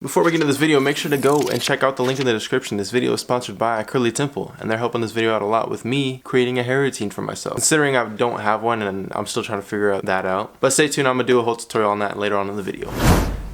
Before we get into this video, make sure to go and check out the link in the description. This video is sponsored by Curly Temple, and they're helping this video out a lot with me creating a hair routine for myself. Considering I don't have one and I'm still trying to figure that out. But stay tuned, I'm going to do a whole tutorial on that later on in the video.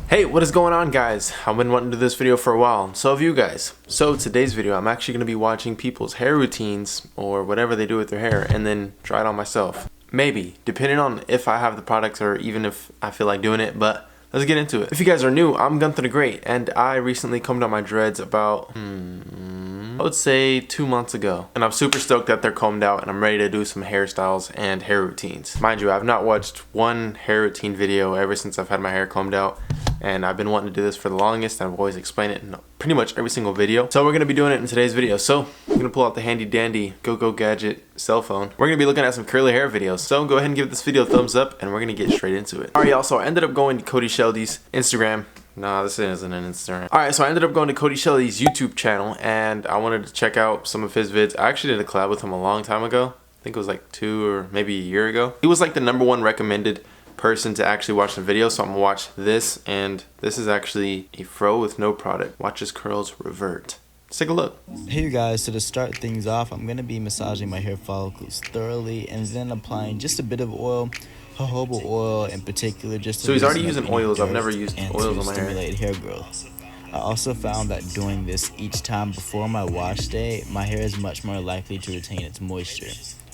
Hey, what is going on, guys? I've been wanting to do this video for a while, so have you guys. So today's video, I'm actually going to be watching people's hair routines or whatever they do with their hair and then try it on myself. Maybe, depending on if I have the products or even if I feel like doing it, but let's get into it. If you guys are new, I'm Gunther the Great, and I recently combed out my dreads about, I would say 2 months ago. And I'm super stoked that they're combed out and I'm ready to do some hairstyles and hair routines. Mind you, I've not watched one hair routine video ever since I've had my hair combed out. And I've been wanting to do this for the longest, and I've always explained it in pretty much every single video. So we're going to be doing it in today's video. So I'm going to pull out the handy dandy go-go gadget cell phone. We're going to be looking at some curly hair videos. So go ahead and give this video a thumbs up, and we're going to get straight into it. Alright, y'all, so I ended up going to Cody Sheldy's Instagram. Nah, this isn't an Instagram. Alright, so I ended up going to Cody Sheldy's YouTube channel, and I wanted to check out some of his vids. I actually did a collab with him a long time ago. I think it was like 2 or maybe a year ago. He was like the #1 recommended person to actually watch the video, so I'm gonna watch this, and this is actually a fro with no product. Watch his curls revert. Let's take a look. Hey you guys, so to start things off, I'm gonna be massaging my hair follicles thoroughly and then applying just a bit of oil, jojoba oil in particular, just to so he's already using oils. I've never used oils on my hair. Stimulate hair growth. I also found that doing this each time before my wash day, my hair is much more likely to retain its moisture.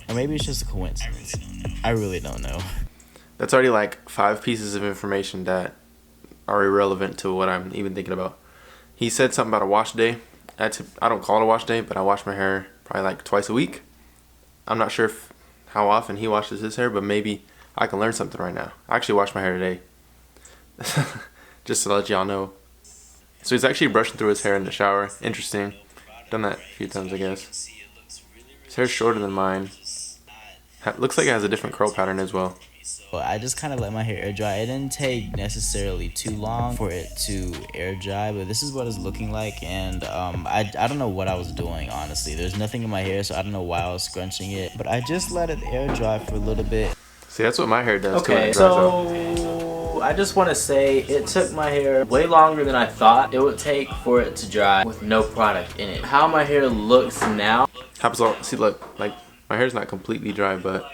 Or maybe it's just a coincidence. I really don't know. That's already like 5 pieces of information that are irrelevant to what I'm even thinking about. He said something about a wash day. I don't call it a wash day, but I wash my hair probably like twice a week. I'm not sure how often he washes his hair, but maybe I can learn something right now. I actually washed my hair today. Just to let y'all know. So he's actually brushing through his hair in the shower. Interesting. Done that a few times, I guess. His hair's shorter than mine. Looks like it has a different curl pattern as well. Well, I just kind of let my hair air dry. It didn't take necessarily too long for it to air dry, but this is what it's looking like, and I don't know what I was doing, honestly. There's nothing in my hair, so I don't know why I was scrunching it, but I just let it air dry for a little bit. See, that's what my hair does. Okay, so I just want to say it took my hair way longer than I thought it would take for it to dry with no product in it. How my hair looks now. See, look, like my hair's not completely dry, but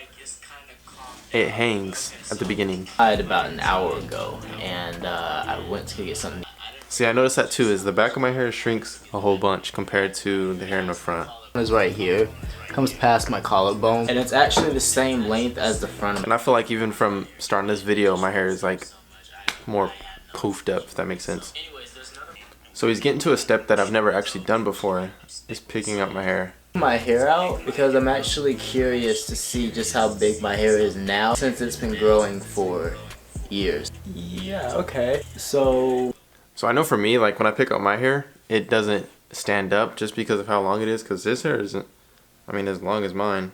it hangs at the beginning. I had about an hour ago, and I went to get something. See, I noticed that too, is the back of my hair shrinks a whole bunch compared to the hair in the front. It's right here, comes past my collarbone, and it's actually the same length as the front. And I feel like even from starting this video, my hair is like more poofed up, if that makes sense. So he's getting to a step that I've never actually done before. He's picking up my hair. My hair out because I'm actually curious to see just how big my hair is now since it's been growing for years. Yeah, okay. So I know for me, like when I pick up my hair, it doesn't stand up just because of how long it is, because his hair isn't, I mean, as long as mine.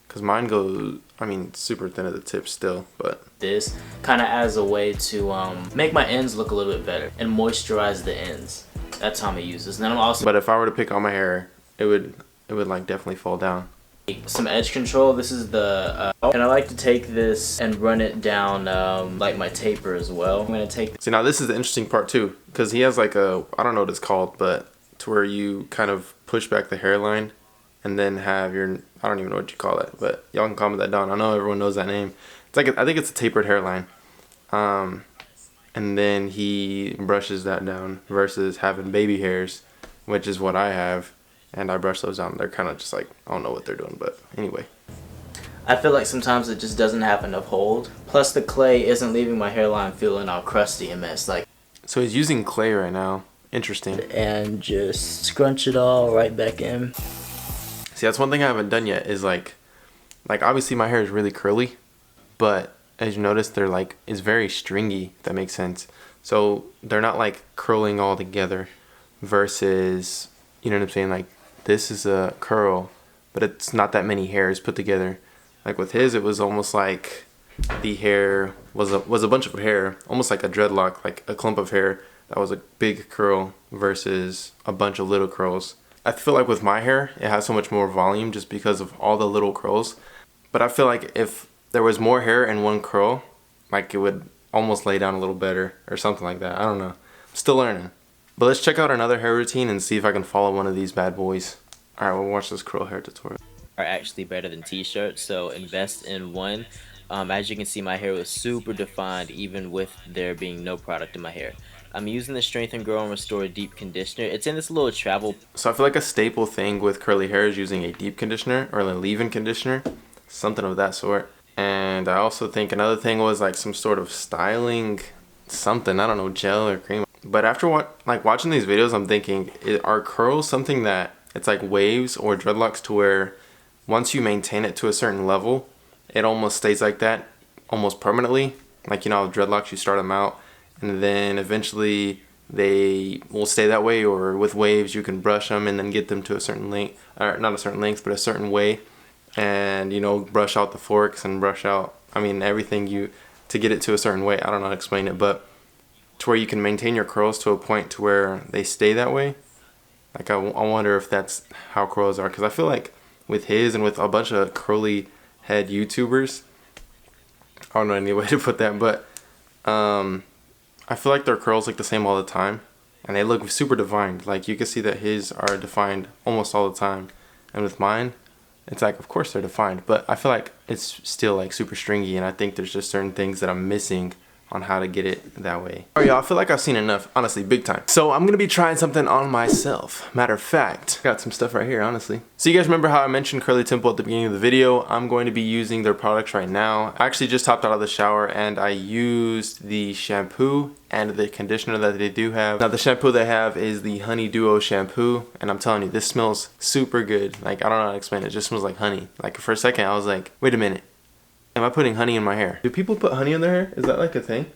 Because mine goes, I mean, super thin at the tip still, but this kind of as a way to make my ends look a little bit better and moisturize the ends. That's how I'm gonna use this. And then I'm also, but if I were to pick out my hair, it would like definitely fall down. Some edge control. This is the and I like to take this and run it down like my taper as well. I'm gonna take. See, now this is the interesting part too, because he has like a, I don't know what it's called, but to where you kind of push back the hairline and then have your, I don't even know what you call it, but y'all can comment that down. I know everyone knows that name. It's like I think it's a tapered hairline. And then he brushes that down versus having baby hairs, which is what I have. And I brush those down. They're kind of just like, I don't know what they're doing, but anyway. I feel like sometimes it just doesn't have enough hold. Plus the clay isn't leaving my hairline feeling all crusty and messed. Like, so he's using clay right now. Interesting. And just scrunch it all right back in. See, that's one thing I haven't done yet is like obviously my hair is really curly, but as you notice, they're like, it's very stringy, if that makes sense. So they're not like curling all together versus, you know what I'm saying, like this is a curl, but it's not that many hairs put together. Like with his, it was almost like the hair was a bunch of hair, almost like a dreadlock, like a clump of hair that was a big curl versus a bunch of little curls. I feel like with my hair, it has so much more volume just because of all the little curls. But I feel like if there was more hair in one curl, like it would almost lay down a little better or something like that. I don't know. Still learning. But let's check out another hair routine and see if I can follow one of these bad boys. Alright, we'll watch this curl hair tutorial. Are actually better than t-shirts, so invest in one. As you can see, my hair was super defined even with there being no product in my hair. I'm using the Strengthen, Grow, and Restore Deep Conditioner. It's in this little travel. So I feel like a staple thing with curly hair is using a deep conditioner or a leave-in conditioner, something of that sort. And I also think another thing was like some sort of styling something, I don't know, gel or cream. But after watching these videos, I'm thinking, are curls something that it's like waves or dreadlocks to where once you maintain it to a certain level, it almost stays like that almost permanently? Like, you know, dreadlocks, you start them out and then eventually they will stay that way, or with waves you can brush them and then get them to a certain length, or not a certain length but a certain way, and you know, brush out the forks and brush out, I mean, everything to get it to a certain way. I don't know how to explain it, but to where you can maintain your curls to a point to where they stay that way. Like I wonder if that's how curls are, because I feel like with his and with a bunch of curly head YouTubers, I don't know any way to put that, but I feel like their curls look the same all the time and they look super defined. Like you can see that his are defined almost all the time, and with mine it's like, of course they're defined, but I feel like it's still like super stringy, and I think there's just certain things that I'm missing on how to get it that way. Alright y'all, I feel like I've seen enough, honestly, big time. So I'm gonna be trying something on myself. Matter of fact, got some stuff right here, honestly. So you guys remember how I mentioned Curly Temple at the beginning of the video? I'm going to be using their products right now. I actually just hopped out of the shower and I used the shampoo and the conditioner that they do have. Now the shampoo they have is the Honey Duo shampoo, and I'm telling you, this smells super good. Like, I don't know how to explain it, it just smells like honey. Like for a second I was like, wait a minute. Am I putting honey in my hair? Do people put honey in their hair? Is that like a thing?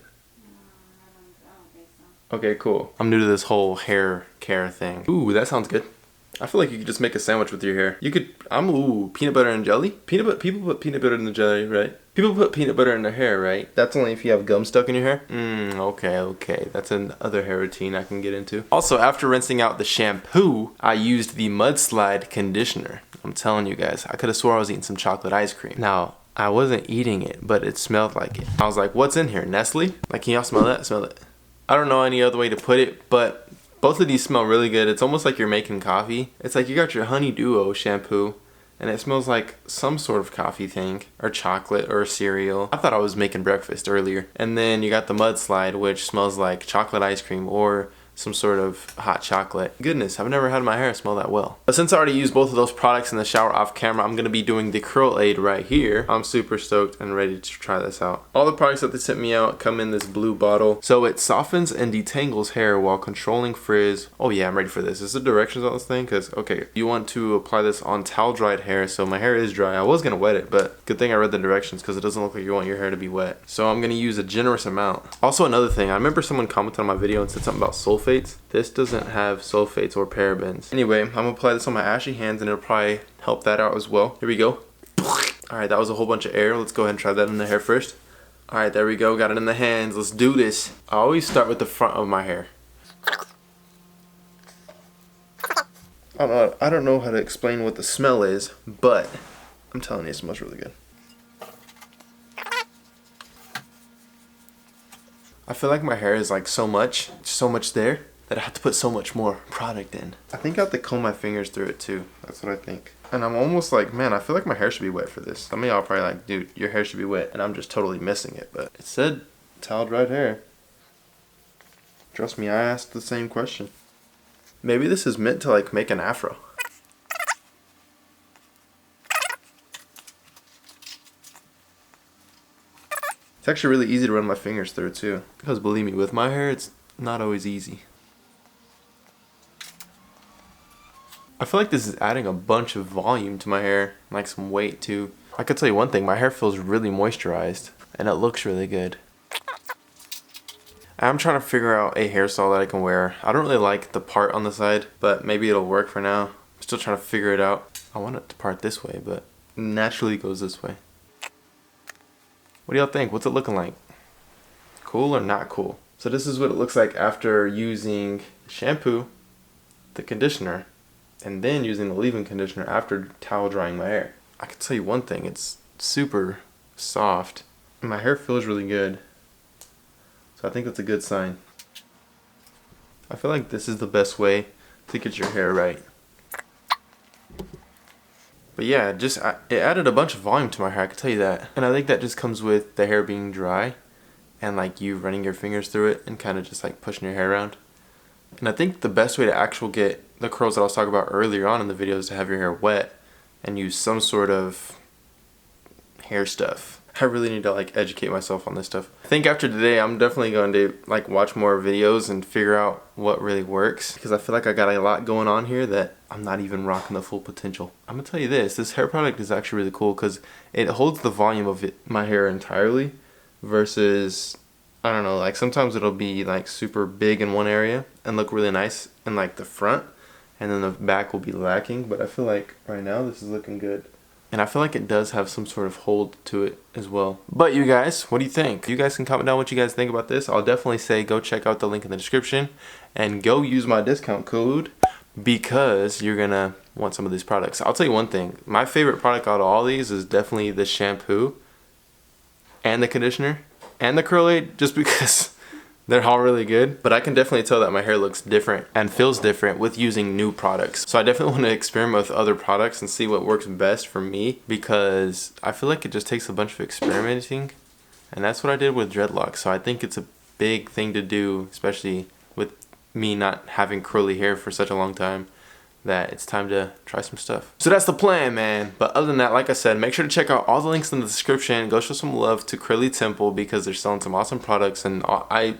I don't think so. Okay, cool. I'm new to this whole hair care thing. Ooh, that sounds good. I feel like you could just make a sandwich with your hair. You could, ooh, peanut butter and jelly? People put peanut butter in the jelly, right? People put peanut butter in their hair, right? That's only if you have gum stuck in your hair? Okay. That's another hair routine I can get into. Also, after rinsing out the shampoo, I used the mudslide conditioner. I'm telling you guys, I could have swore I was eating some chocolate ice cream. Now, I wasn't eating it, but it smelled like it. I was like, what's in here, Nestle? Like, can y'all smell that? Smell it. I don't know any other way to put it, but both of these smell really good. It's almost like you're making coffee. It's like you got your Honey Duo shampoo, and it smells like some sort of coffee thing, or chocolate, or cereal. I thought I was making breakfast earlier. And then you got the mudslide, which smells like chocolate ice cream, or some sort of hot chocolate. Goodness, I've never had my hair smell that well. But since I already used both of those products in the shower off camera, I'm gonna be doing the curl aid right here. I'm super stoked and ready to try this out. All the products that they sent me out come in this blue bottle. So it softens and detangles hair while controlling frizz. Oh yeah, I'm ready for this. Is the directions on this thing? Cause okay, you want to apply this on towel dried hair. So my hair is dry. I was gonna wet it, but good thing I read the directions, cause it doesn't look like you want your hair to be wet. So I'm gonna use a generous amount. Also, another thing, I remember someone commented on my video and said something about sulfates. This doesn't have sulfates or parabens. Anyway, I'm gonna apply this on my ashy hands and it'll probably help that out as well. Here we go. Alright, that was a whole bunch of air. Let's go ahead and try that in the hair first. Alright, there we go. Got it in the hands. Let's do this. I always start with the front of my hair. I don't know how to explain what the smell is, but I'm telling you, it smells really good. I feel like my hair is like so much there that I have to put so much more product in. I think I have to comb my fingers through it too. That's what I think. And I'm almost like, man, I feel like my hair should be wet for this. Some of y'all probably like, dude, your hair should be wet. And I'm just totally missing it. But it said towel dried hair. Trust me, I asked the same question. Maybe this is meant to like make an afro. It's actually really easy to run my fingers through too. Because believe me, with my hair, it's not always easy. I feel like this is adding a bunch of volume to my hair, like some weight too. I could tell you one thing, my hair feels really moisturized and it looks really good. I'm trying to figure out a hairstyle that I can wear. I don't really like the part on the side, but maybe it'll work for now. I'm still trying to figure it out. I want it to part this way, but it naturally goes this way. What do y'all think? What's it looking like? Cool or not cool? So this is what it looks like after using the shampoo, the conditioner, and then using the leave-in conditioner after towel drying my hair. I can tell you one thing, it's super soft. My hair feels really good. So I think that's a good sign. I feel like this is the best way to get your hair right. But yeah, it added a bunch of volume to my hair, I can tell you that. And I think that just comes with the hair being dry and like you running your fingers through it and kind of just like pushing your hair around. And I think the best way to actually get the curls that I was talking about earlier on in the video is to have your hair wet and use some sort of hair stuff. I really need to like educate myself on this stuff. I think after today I'm definitely going to like watch more videos and figure out what really works, because I feel like I got a lot going on here that I'm not even rocking the full potential. I'm gonna tell you this hair product is actually really cool because it holds the volume of my hair entirely, versus I don't know, like sometimes it'll be like super big in one area and look really nice in like the front, and then the back will be lacking. But I feel like right now this is looking good. And I feel like it does have some sort of hold to it as well. But you guys, what do you think? You guys can comment down what you guys think about this. I'll definitely say go check out the link in the description and go use my discount code, because you're gonna want some of these products. I'll tell you one thing. My favorite product out of all these is definitely the shampoo and the conditioner and the curl aid, just because they're all really good. But I can definitely tell that my hair looks different and feels different with using new products. So I definitely want to experiment with other products and see what works best for me, because I feel like it just takes a bunch of experimenting, and that's what I did with dreadlocks. So I think it's a big thing to do, especially with me not having curly hair for such a long time, that it's time to try some stuff. So that's the plan, man. But other than that, like I said, make sure to check out all the links in the description. Go show some love to Curly Temple, because they're selling some awesome products, and I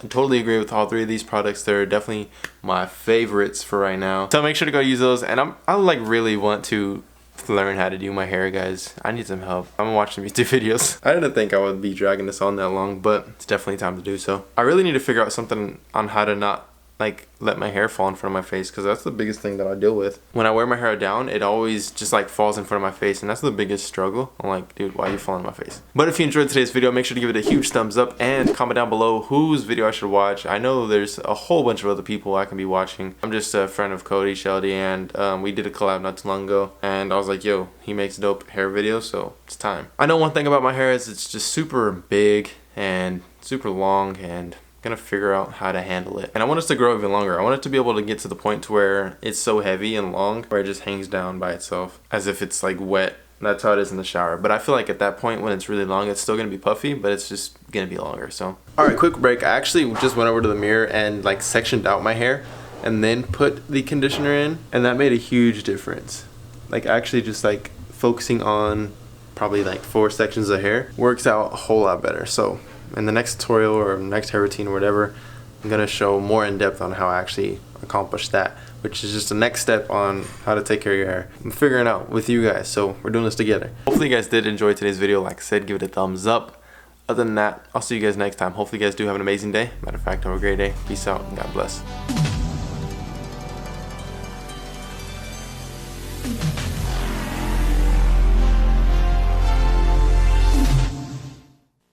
totally agree with all three of these products. They're definitely my favorites for right now. So make sure to go use those. And I like really want to learn how to do my hair, guys. I need some help. I'm gonna watch some YouTube videos. I didn't think I would be dragging this on that long, but it's definitely time to do so. I really need to figure out something on how to not like let my hair fall in front of my face, because that's the biggest thing that I deal with. When I wear my hair down, it always just like falls in front of my face, and that's the biggest struggle. I'm like, dude, why are you falling in my face? But if you enjoyed today's video, make sure to give it a huge thumbs up and comment down below whose video I should watch. I know there's a whole bunch of other people I can be watching. I'm just a friend of Cody Sheldy, and we did a collab not too long ago, and I was like, yo, he makes dope hair videos, so it's time. I know one thing about my hair is it's just super big and super long, and gonna figure out how to handle it. And I want us to grow even longer. I want it to be able to get to the point to where it's so heavy and long where it just hangs down by itself as if it's like wet. That's how it is in the shower. But I feel like at that point when it's really long, it's still gonna be puffy, but it's just gonna be longer. So alright, quick break. I actually just went over to the mirror and like sectioned out my hair and then put the conditioner in, and that made a huge difference. Like actually just like focusing on probably like 4 sections of hair works out a whole lot better. So in the next tutorial or next hair routine or whatever, I'm gonna show more in depth on how I actually accomplish that, which is just the next step on how to take care of your hair. I'm figuring it out with you guys, so we're doing this together. Hopefully you guys did enjoy today's video. Like I said, give it a thumbs up. Other than that, I'll see you guys next time. Hopefully you guys do have an amazing day. Matter of fact, have a great day. Peace out and God bless.